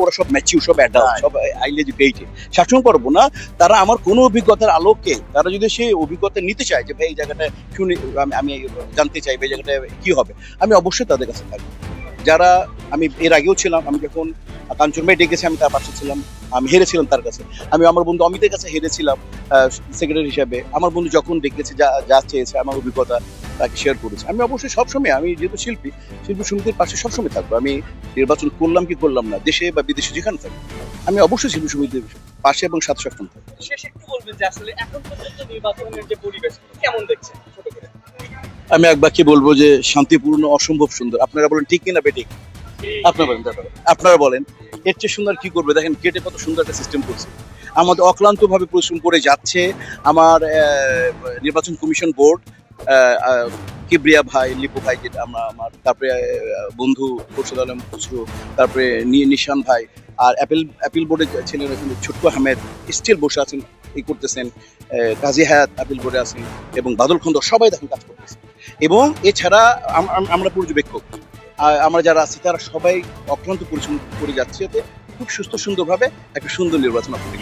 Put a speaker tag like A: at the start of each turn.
A: ওরা সব ম্যাচিউর, সব অ্যাডাল্ট, সব হাইলি এডুকেটেড। শাসন করবো না, তারা আমার কোনো অভিজ্ঞতার আলোকে তারা যদি সেই অভিজ্ঞতা নিতে চায় যে ভাই এই জায়গাটা শুনে আমি জানতে চাই এই জায়গাটা কি হবে, আমি অবশ্যই তাদের কাছে থাকবো। যারা আমি এর আগেও ছিলাম, আমি যখন কাঞ্চন ভাই ডেকেছি আমি তার পাশে ছিলাম, আমি হেরেছিলাম তার কাছে। আমি আমার বন্ধু অমিতের কাছে হেরেছিলাম সেক্রেটারি হিসাবে। আমার বন্ধু যখন ডেকেছে যা চেয়েছে আমার অভিজ্ঞতা তাকে শেয়ার করেছি। আমি অবশ্যই সবসময়, আমি যেহেতু শিল্পী সমিতির পাশে সবসময় থাকবো। আমি নির্বাচন করলাম কি করলাম না, দেশে বা বিদেশে যেখানে থাকবো, আমি অবশ্যই শিল্পী সমিতির পাশে এবং সাথে সবসময় থাকবো।
B: শেষে একটু বলবেন যে আসলে এখন পর্যন্ত নির্বাচনের যে পরিবেশ কেমন দেখছেন ছোট করে?
A: আমি এক বাক্যে বলবো যে শান্তিপূর্ণ, অসম্ভব সুন্দর। আপনারা বলেন ঠিক কিনা বেঠিক? আপনারা বলেন, আপনারা বলেন এর চেয়ে সুন্দর কি করবে? দেখেন গেটে কত সুন্দর একটা সিস্টেম করছে, আমাদের অক্লান্ত ভাবে পরিশ্রম করে যাচ্ছে আমার নির্বাচন কমিশন বোর্ড, কিবরিয়া ভাই, লিপু ভাই, যেটা আমার তারপরে বন্ধু খোরশেদ আলম খসরু, তারপরে নিশান ভাই, আর অ্যাপিল বোর্ডে ছিলেন ছোট্টু আহমেদ, স্টিল বসে আছেন, এই করতেছেন, কাজী হায়াত অ্যাপিল বোর্ডে আছেন, এবং বাদল খন্দ, সবাই দেখেন কাজ করতেছে। এবং এছাড়া আমরা পর্যবেক্ষক, আমরা যারা আছি তারা সবাই অক্লান্ত পরিশ্রম করে যাচ্ছে, এতে খুব সুস্থ সুন্দরভাবে একটা সুন্দর নির্বাচন আপনাদের